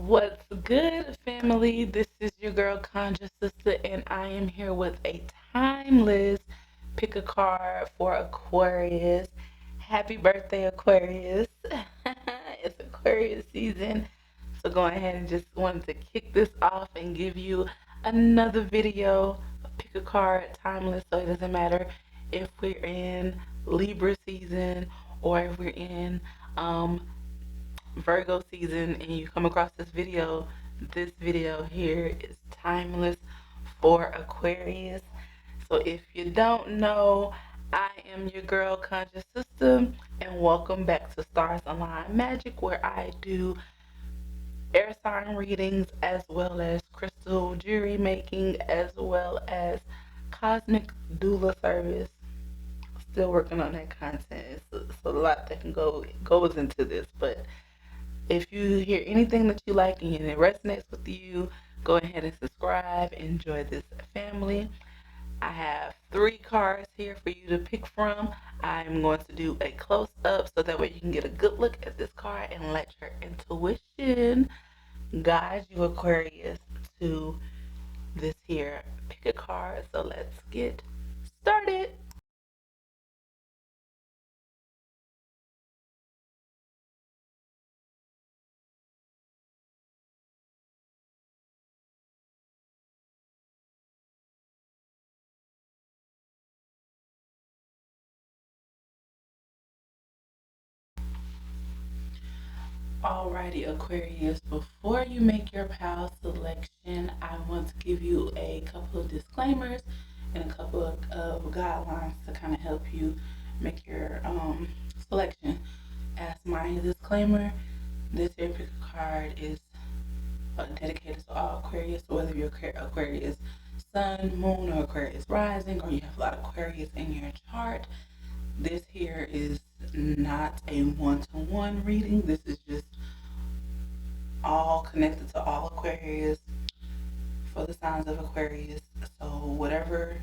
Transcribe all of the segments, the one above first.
What's good, family? This is your girl, Conjure Sister, and I am here with a timeless pick a card for Aquarius. Happy birthday, Aquarius! It's Aquarius season, so go ahead and just wanted to kick this off and give you another video. Pick a card, timeless, so it doesn't matter if we're in Libra season or if we're in Virgo season and you come across this video here is timeless for Aquarius. So if you don't know, I am your girl, Conscious System, and welcome back to Stars Align Magic, where I do air sign readings as well as crystal jewelry making as well as cosmic doula service. Still working on that content. It's a lot that goes into this, but if you hear anything that you like and it resonates with you, go ahead and subscribe. Enjoy this family. I have 3 cards here for you to pick from. I'm going to do a close up so that way you can get a good look at this card and let your intuition guide you, Aquarius, to this here pick a card. So let's get started. Alrighty, Aquarius, before you make your pal selection, I want to give you a couple of disclaimers and a couple of guidelines to kind of help you make your selection. As my disclaimer, this here pick a card is dedicated to all Aquarius, so whether you're Aquarius Sun, Moon, or Aquarius Rising, or you have a lot of Aquarius in your chart, this here is not a one-to-one reading. This is just all connected to all Aquarius for the signs of Aquarius. So whatever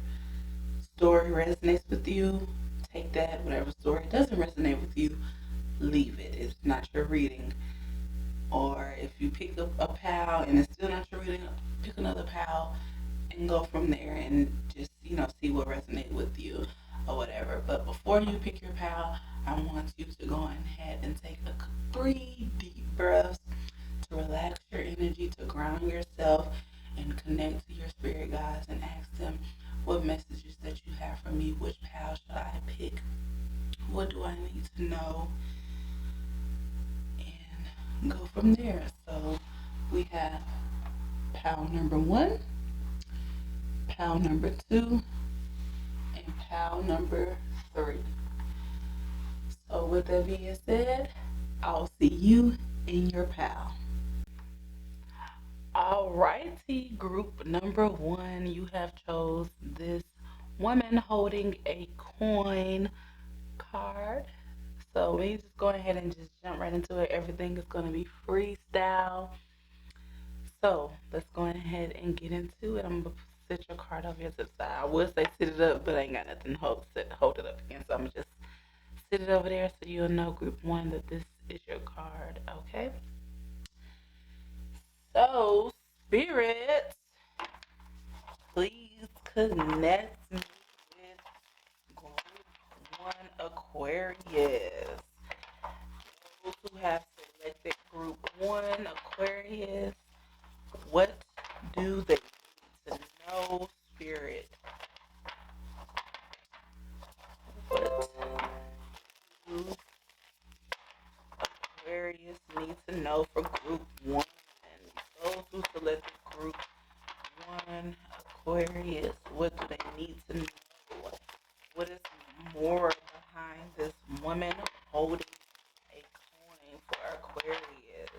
story resonates with you, take that. Whatever story doesn't resonate with you, leave it. It's not your reading. Or if you pick up a pal and it's still not your reading, pick another pal and go from there and just, see what resonates with you or whatever. But before you pick your pal, I want you to go ahead and take 3 deep breaths to relax your energy, to ground yourself and connect to your spirit guides and ask them what messages that you have for me, which pal should I pick, what do I need to know, and go from there. So we have pal number 1, pal number 2, and pal number 3. So with that being said, I'll see you in your pal. Alrighty, group number 1, you have chose this woman holding a coin card. So we just go ahead and just jump right into it. Everything is going to be freestyle. So let's go ahead and get into it. I'm going to sit your card over here to the side. I would say sit it up, but I ain't got nothing to hold it up against. So I'm going to just sit it over there so you'll know, group 1, that this is your card. Okay? So, spirits, please connect me with group 1 Aquarius. Those who have selected group 1 Aquarius, what do they need to know, spirit? What do Aquarius need to know for group 1? Those who selected group 1 Aquarius, what do they need to know? What is more behind this woman holding a coin for Aquarius?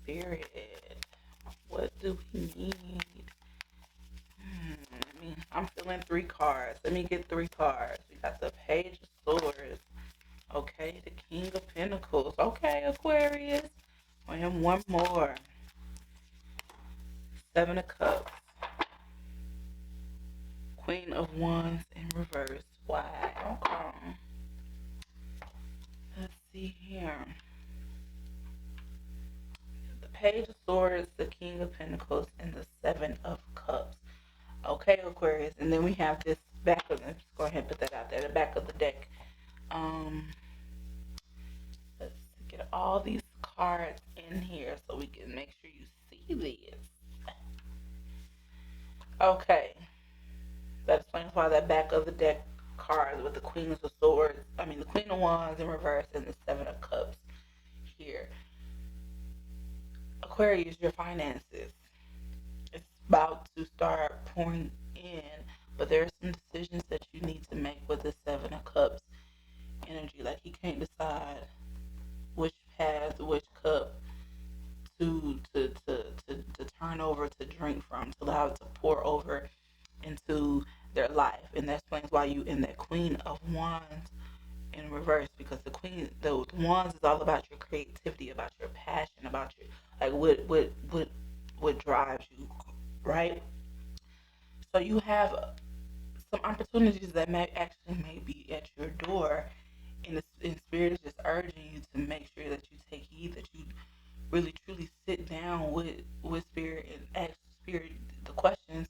Spirit, what do we need? I'm feeling 3 cards. Let me get 3 cards. We got the Page of Swords. Okay, the King of Pentacles. Okay, Aquarius. And one more. 7 of Cups. Queen of Wands in reverse. Why? Okay. Let's see here. The Page of Swords, the King of Pentacles, and the Seven of Cups. Okay, Aquarius. And then we have this back of, let's go ahead and put that out there, the back of the deck. Let's get all these cards in here so we can make sure you see this. Okay. That explains why that back of the deck cards with the Queen of Swords, the Queen of Wands in reverse and the Seven of Cups here. Aquarius, your finances. It's about to start pouring in, but there are some decisions that you need to make with the Seven of Cups energy. Like, he can't decide which path, which cup to turn over, to drink from, to allow it to pour over into their life. And that explains why you in that Queen of Wands in reverse, because the Wands is all about your creativity, about your passion, about your, like, what drives you, right? So you have some opportunities that may be at your door, and Spirit is just urging you to make sure that you take heed, that you really truly sit down with Spirit and ask Spirit the questions: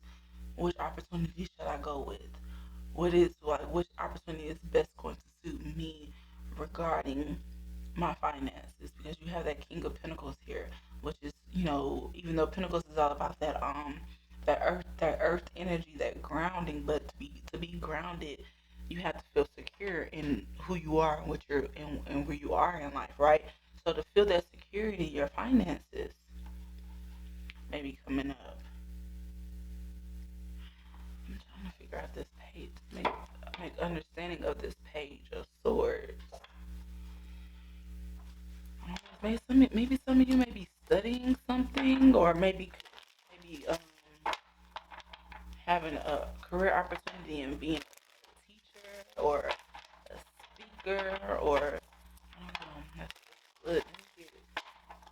which opportunity should I go with? Which opportunity is best going to suit me regarding my finances? Because you have that King of Pentacles here, which is, even though Pentacles is all about that earth energy, that grounding, but to be grounded, you have to feel secure in who you are and what you're and where you are in life, right? So to feel that security, your finances may be coming up. I'm trying to figure out this page, make understanding of this Page of Swords. Maybe some of you may be studying something, or maybe having a career opportunity and being a teacher or a speaker, or I don't know. That's good.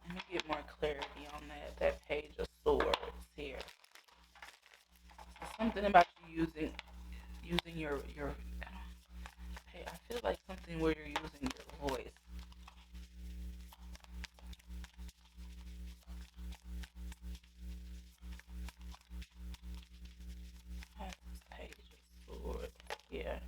Let me get more clarity on that Page of Swords here. So something about you using your hey, I feel like something where you're using your voice. That's Page of Swords. Yeah.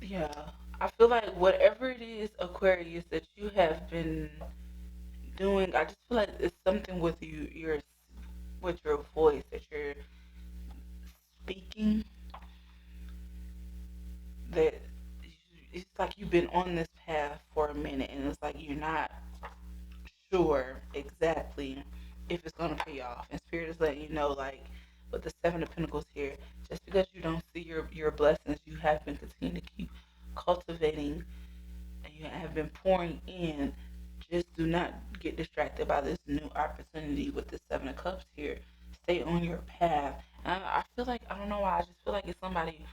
Yeah. I feel like whatever it is, Aquarius, that you have been doing, I just feel like it's something with with your voice that you're speaking, that it's like you've been on this path for a minute, and it's like you're not sure exactly if it's gonna pay off. And Spirit is letting you know, like, with the Seven of Pentacles here, just because you don't see your blessings, you have been continuing to keep cultivating, and you have been pouring in. Just do not get distracted by this new opportunity with the Seven of Cups here. Stay on your path. And I feel like, I don't know why, I just feel like it's somebody,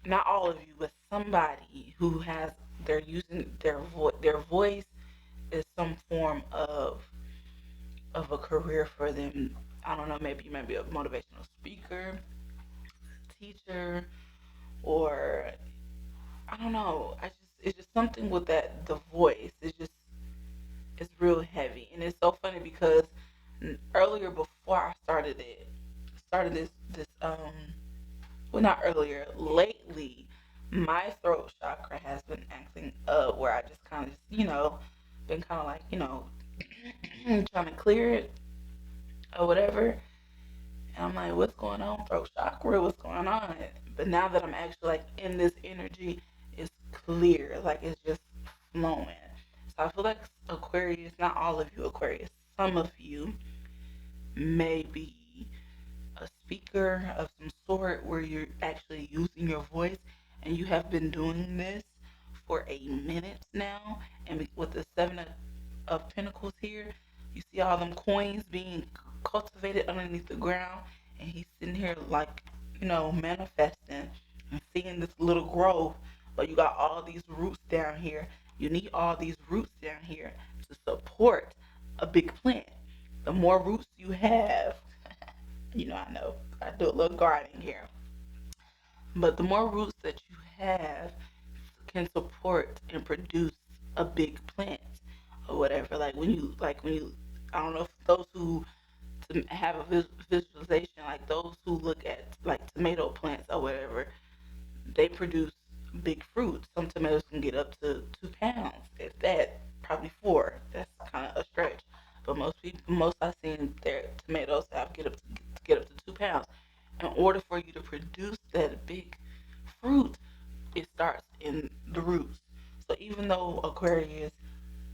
not all of you, but somebody who has, they're using their voice is some form of a career for them. I don't know, maybe you might be a motivational speaker, teacher, or I don't know. It's just something with the voice. It's real heavy, and it's so funny because earlier, before I started this well, not earlier, lately, my throat chakra has been acting up, where I just kind of been kind of like, trying to clear it or whatever. And I'm like, what's going on, throat chakra? What's going on? But now that I'm actually like in this energy, it's clear. Like, it's just flowing. So I feel like Aquarius, not all of you Aquarius, some of you may be a speaker of some sort, where you're actually using your voice, and you have been doing this for a minute now. And with the Seven of Pentacles here, you see all them coins being cultivated underneath the ground, and he's sitting here like, manifesting and seeing this little growth. But you got all these roots down here. You need all these roots down here to support a big plant. The more roots you have, I know. I do a little gardening here. But the more roots that you have can support and produce a big plant or whatever. Like when you, I don't know if those who to have a visualization, like those who look at like tomato plants or whatever, they produce big fruit. Some tomatoes can get up to 2 pounds, if that, probably four. That's kind of a stretch, but most I've seen their tomatoes have get up to 2 pounds. In order for you to produce that big fruit, it starts in the roots. So even though Aquarius,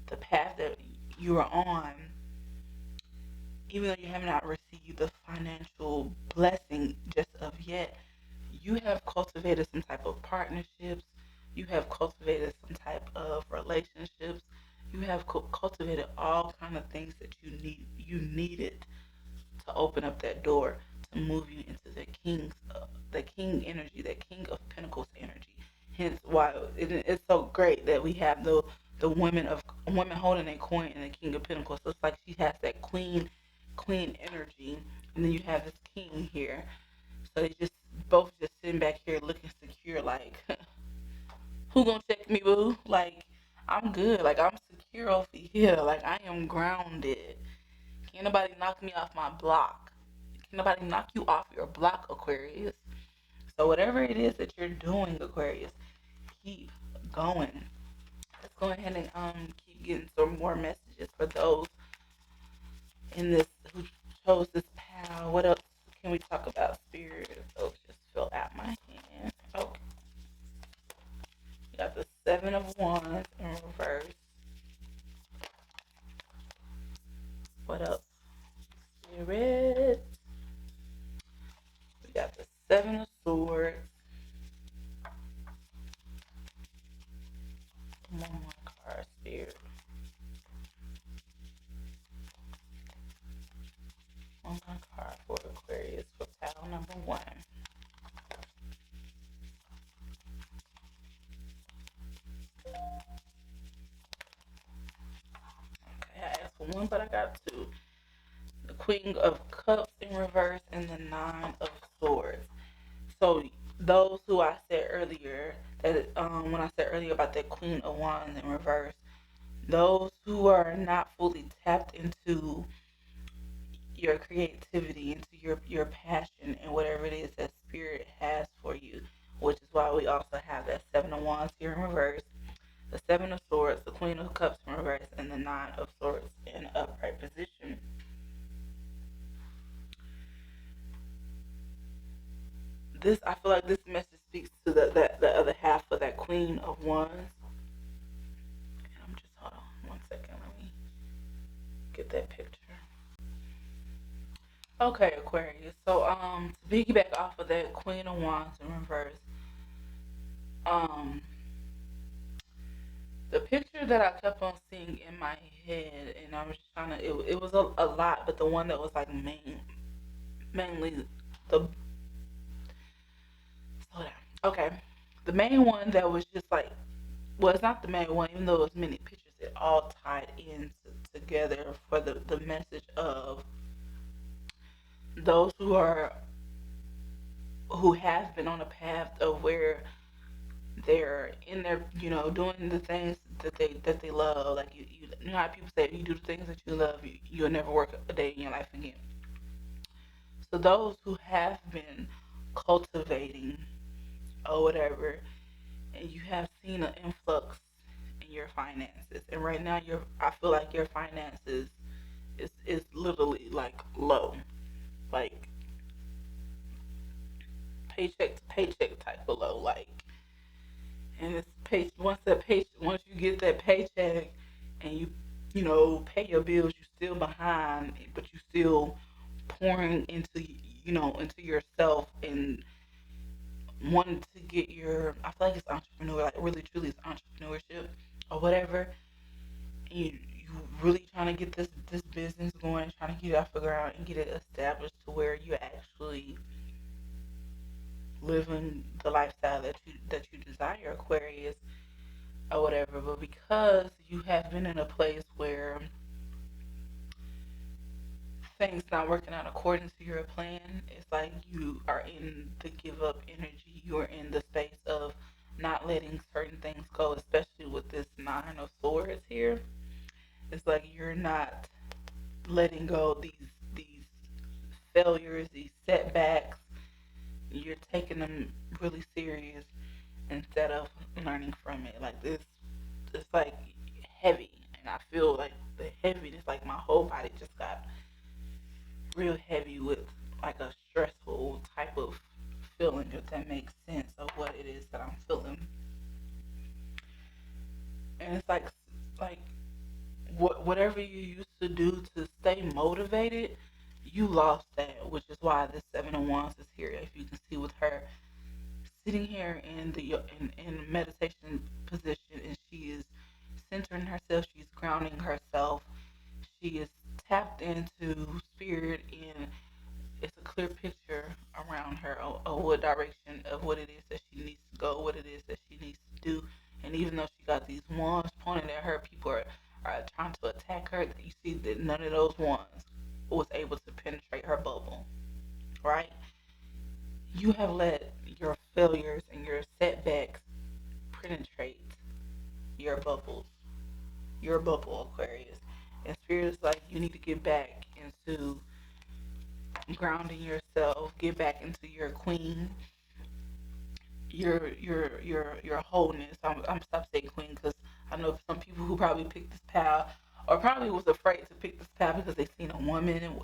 the path that you are on, even though you have not received the financial blessing just of yet, you have cultivated some type of partnerships. You have cultivated some type of relationships. You have cultivated all kind of things that you needed to open up that door to move you into the king energy, the king of pentacles energy. Hence why it's so great that we have the women holding a coin and the king of pentacles. So it's like she has that queen energy, and then you have this king here. So they just both just sitting back here looking secure, like who gonna check me, boo? Like I'm good, like I'm secure over here, like I am grounded. Can't nobody knock me off my block. Can't nobody knock you off your block, Aquarius. So whatever it is that you're doing, Aquarius, keep going. Let's go ahead and keep getting some more messages for those in this who chose this pal. What else can we talk about, Spirit? Oh, just fill out my hand. Okay. We got the Seven of Wands in reverse. What else? Spirit. We got the Seven of Swords. One more card, Spirit. One more card for Aquarius for pile number 1. Okay, I asked for 1, but I got 2. The Queen of Cups in reverse and the Nine of Swords. So those who I said earlier, that when I said earlier about that Queen of Wands in reverse, those who are not fully tapped into your creativity, into your passion and whatever it is that Spirit has for you, which is why we also have that Seven of Wands here in reverse, the Seven of Swords, the Queen of Cups in reverse, and the Nine of Swords in upright position. This, I feel like this message speaks to the other half of that Queen of Wands. And I'm just, hold on 1 second, let me get that picture. Okay, Aquarius. So to piggyback off of that Queen of Wands in reverse, the picture that I kept on seeing in my head, and I was just trying to, it was a lot, but the one that was like mainly the, slow down. Okay, the main one that was just like, well, it's not the main one, even though it was many pictures, it all tied in together for the message of those who have been on a path of where they're in their, doing the things that they love. Like you know how people say, if you do the things that you love, you'll never work a day in your life again. So those who have been cultivating or whatever, and you have seen an influx in your finances, and right now I feel like your finances is literally like low, like paycheck to paycheck type of low, like. And it's once you get that paycheck and you pay your bills, you're still behind, but you still pouring into yourself and wanting to get your, I feel like it's entrepreneur, like really truly it's entrepreneurship or whatever. And you really trying to get this business going, trying to get it off the ground and get it established to where you're actually living the lifestyle that you desire, Aquarius or whatever. But because you have been in a place where things not working out according to your plan, it's like you are in the give up energy. You're in the space of not letting certain things go, especially with this Nine of Swords here. It's like you're not letting go these failures, these setbacks. You're taking them really serious instead of learning from it. Like this, it's like heavy, and I feel like the heaviness, like my whole body just got real heavy with like a stressful type of feeling, if that makes sense of what it is that I'm feeling. And it's like whatever you used to do to stay motivated, you lost that, which is why this Seven of Wands is here. If you can see with her sitting here in the in meditation position, and she is centering herself, she's grounding herself, she is tapped into spirit, and it's a clear picture around her of what direction of what it is that she needs to go, what it is that she needs to do. And even though she got these wands pointed at her, people are trying to attack her. You see that none of those wands was able to penetrate her bubble, right? You have let your failures and your setbacks penetrate your bubbles, your bubble, Aquarius. And spirit is like you need to get back into grounding yourself, get back into your queen, your wholeness. I'm stop saying queen because I know some people who probably picked this path or probably was afraid to pick this path because they seen a woman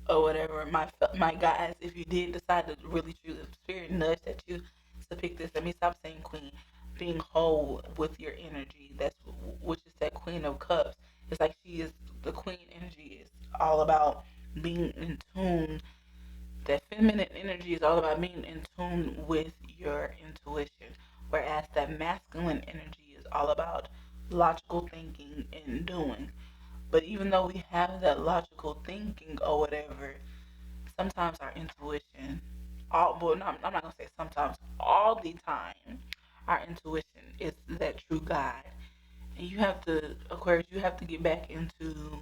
or whatever. My guys, if you did decide to really choose the spirit nudge that you to pick this, let me stop saying queen. Being whole with your energy, that's which is that Queen of Cups. It's like she is the queen energy is all about being in tune. That feminine energy is all about being in tune with your intuition, whereas that masculine energy is all about logical thinking and doing. But even though we have that logical thinking or whatever, sometimes our intuition, I'm not gonna say sometimes, all the time, our intuition is that true guide. And you have to, Aquarius, you have to get back into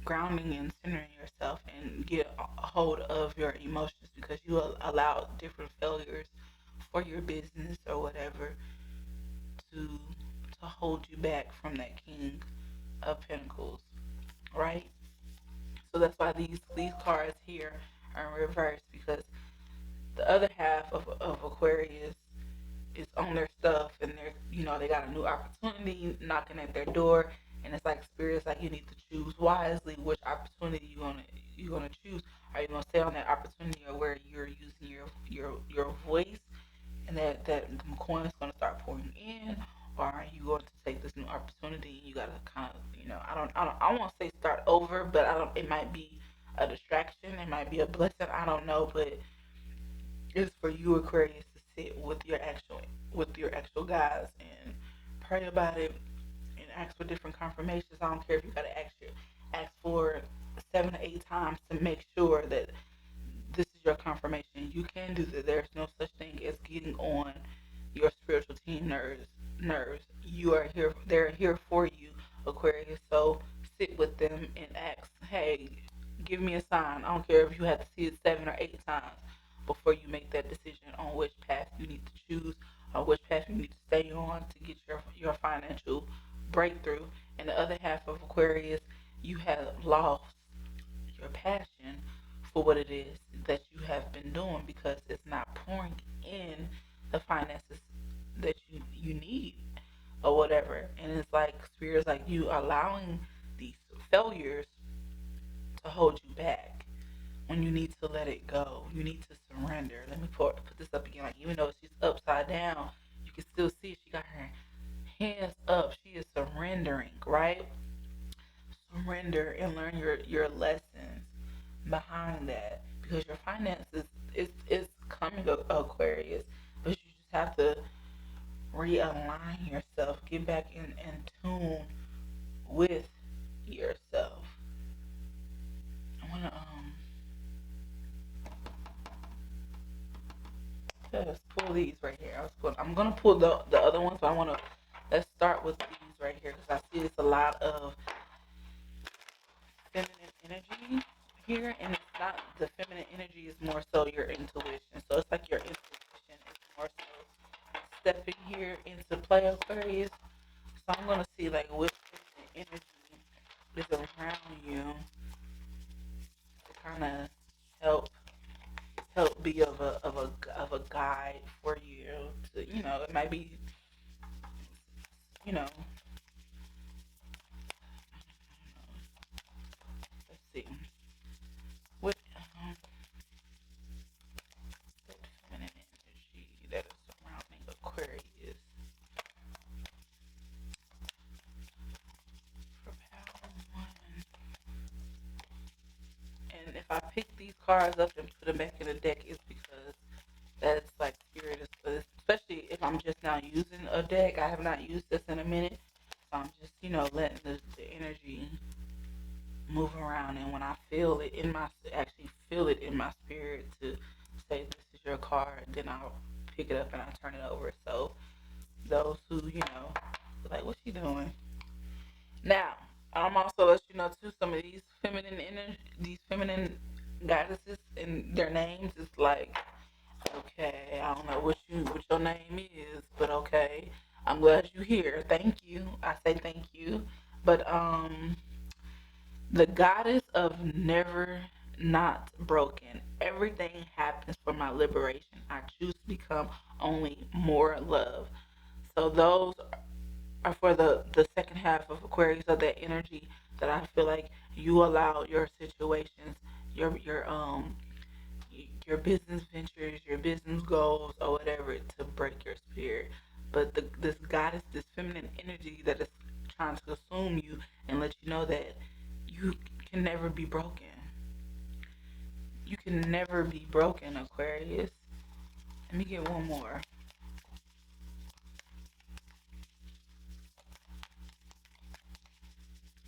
grounding and centering yourself and get a hold of your emotions because you allow different failures for your business or whatever to to hold you back from that King of Pentacles, right? So that's why these cards here are in reverse because the other half of Aquarius is on their stuff and they're they got a new opportunity knocking at their door, and it's like spirits like you need to choose wisely which opportunity you gonna choose. Are you gonna stay on that opportunity or where you're using your voice and that coin is gonna start pouring in, or are you going to take this new opportunity and you gotta kind of I won't say start over, but I don't it might be a distraction, it might be a blessing, I don't know, but it's for you Aquarius to sit with your actual guys and pray about it and ask for different confirmations. I don't care if you gotta ask for 7 to 8 times to make sure that this is your confirmation. You can do that. There's no such thing as getting on your spiritual team nerves. You are here they're here for you, Aquarius. So sit with them and ask, hey, give me a sign. I don't care if you have to see it 7 or 8 times before you make that decision on which path you need to choose or which path you need to stay on to get your financial breakthrough. And the other half of Aquarius, you have lost your passion for what it is that you have been doing because it's not pouring in the finances that you need or whatever. And it's like spirits like you allowing these failures to hold you back when you need to let it go. You need to surrender. Let me put this up again. Like even though she's upside down, you can still see she got her hands up. She is surrendering, right? Surrender and learn your lessons behind that because your finances is coming Aquarius, but you just have to realign yourself, get back in tune with yourself. I wanna let's pull these right here. I'm gonna pull the other ones, but let's start with these right here because I see it's a lot of feminine energy here, and it's not the feminine energy, is more so your intuition. So it's like your intuition is more so stepping here into play, Aquarius. So I'm gonna see like what feminine energy is around you to kind of help be of a guide for you. To, it might be, you know, let's see what that feminine energy that is surrounding Aquarius for power one. And if I pick these cards up and put them back in the deck, it's because that's like spirit is, especially if I'm just now using a deck. I have not used this in a minute, so I'm just letting the energy move around. And when I feel it in my actually feel it in my spirit to say this is your card, then I'll pick it up and I turn it over. So those who like, what's she doing now? I'm also let you know too, some of these feminine energy, these feminine goddesses and their names is like, okay, I don't know what your name is, but okay, I'm glad you're here. Thank you. I say thank you. But the goddess of never not broken. Everything happens for my liberation. I choose to become only more love. So those are for the second half of Aquarius, of that energy that I feel like you allow your situations, your business ventures, your business goals, or whatever to break your spirit. But this goddess, this feminine energy that is trying to consume you and let you know that you can never be broken. You can never be broken, Aquarius. Let me get one more.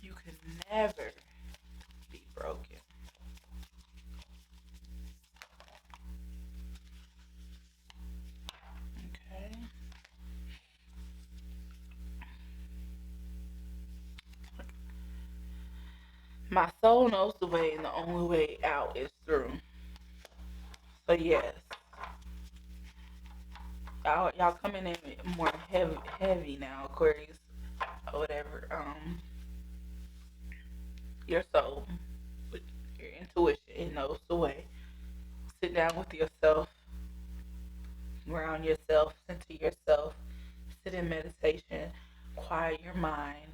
You can never be broken. Okay. My soul knows the way, and the only way out is through. So yes, y'all coming in more heavy now, Aquarius, or whatever. Your soul, with your intuition, it knows the way. Sit down with yourself, ground yourself, center yourself, sit in meditation, quiet your mind.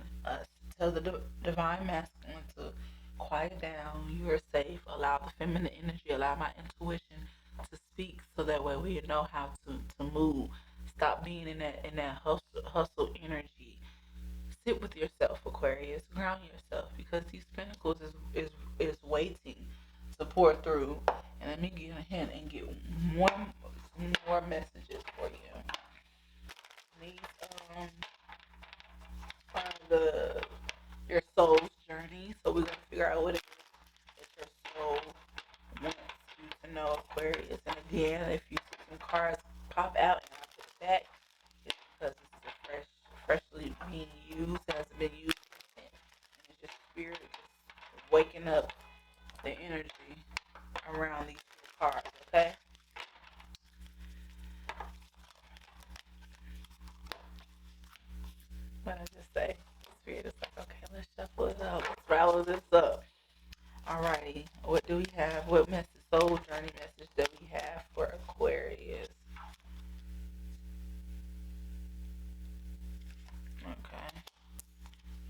Tell the divine masculine to quiet down. You are safe. Allow the feminine energy, allow my intuition to speak, so that way we know how to move. Stop being in that hustle energy. Sit with yourself, Aquarius. Ground yourself, because these pentacles is waiting to pour through. And let me give a hint and get one more messages for you. These are your soul's journey. So we're gonna figure out what it is that your soul wants you to know, Aquarius. And again, if you see some cards pop out and I put it back, it's because this is a freshly being used. It hasn't been used yet. And it's just spirit just waking up the energy around these cards, okay? What I just say? Spirit is like, okay, let's shuffle it up. Let's rattle this up. Alrighty, what do we have? What message, soul journey message that we have for Aquarius? Okay,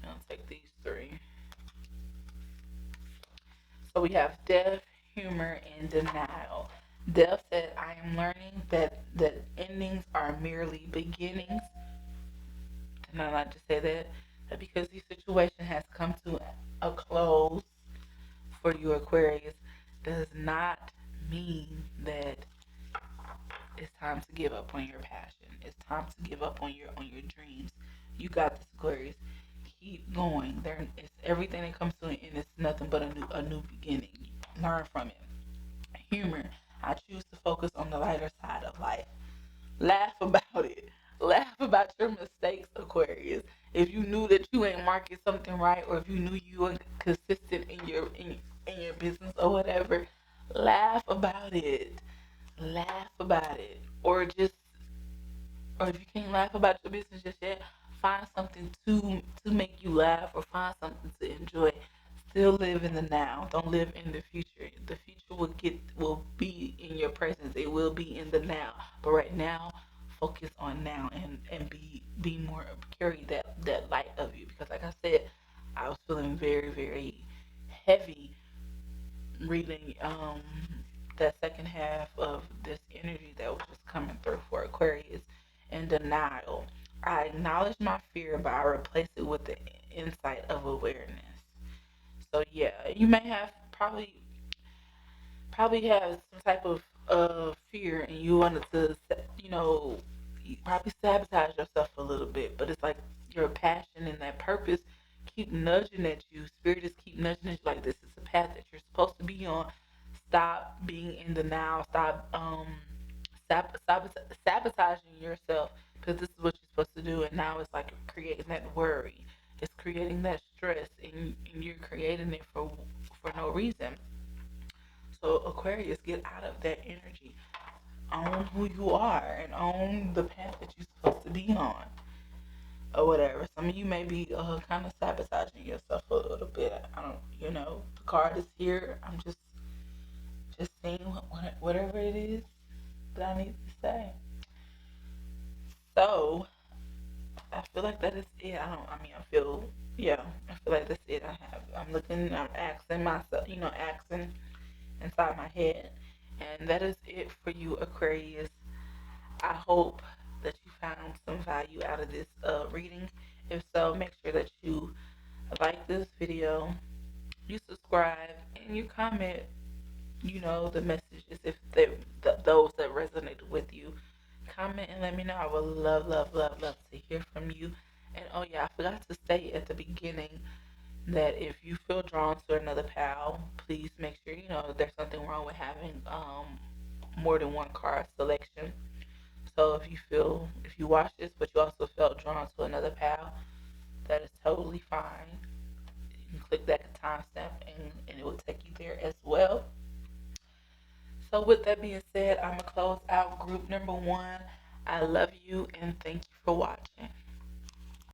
I'll take these three. So we have death, humor, and denial. Death said, I am learning that endings are merely beginnings. And I like to say that because the situation has come to a close for you, Aquarius, does not mean that it's time to give up on your passion. It's time to give up on your dreams. You got this, Aquarius. Keep going. There is everything that comes to an end is nothing but a new beginning. Learn from it. Humor. I choose to focus on the lighter side of life. Laugh about it. Laugh about your mistakes, Aquarius. If you knew that you ain't marking something right, or if you knew you were consistent about it. Laugh about it. Or if you can't laugh about your business just yet, find something to make you laugh or find something to enjoy. Still live in the now. Don't live in the future. The future will be in your presence. It will be in the now. But right now, focus on now and be more, carry that light of you, because like I said, I was feeling very, very heavy reading that second half of this energy that was just coming through for Aquarius, and denial. I acknowledge my fear, but I replace it with the insight of awareness. So yeah, you may have probably have some type of fear, and you wanted to, you probably sabotage yourself a little bit, but it's like your passion and that purpose keep nudging at you. Spirit is keep nudging at you like this is the path that you're supposed to be on. Stop being in the now. Stop sabotaging yourself, because this is what you're supposed to do, and now it's like creating that worry. It's creating that stress, and you're creating it for no reason. So Aquarius, get out of that energy. Own who you are and own the path that you're supposed to be on, or whatever. Some of you may be kind of sabotaging yourself a little bit. I don't, the card is here. I'm just saying whatever it is that I need to say. So I feel like that is it. Yeah, I feel like that's it. I'm asking myself, asking inside my head. And that is it for you, Aquarius. I hope that you found some value out of this reading. If so, make sure that you like this video, you subscribe, and you comment, the messages if those that resonated with you. Comment and let me know. I would love, love, love, love to hear from you. And oh yeah, I forgot to say at the beginning that if you feel drawn to another pal, please make sure there's something wrong with having more than one card selection. So if you watch this but you also felt drawn to another pal, that is totally fine. You can click that timestamp and it will take you there as well. So with that being said, I'm gonna close out group number 1. I love you and thank you for watching.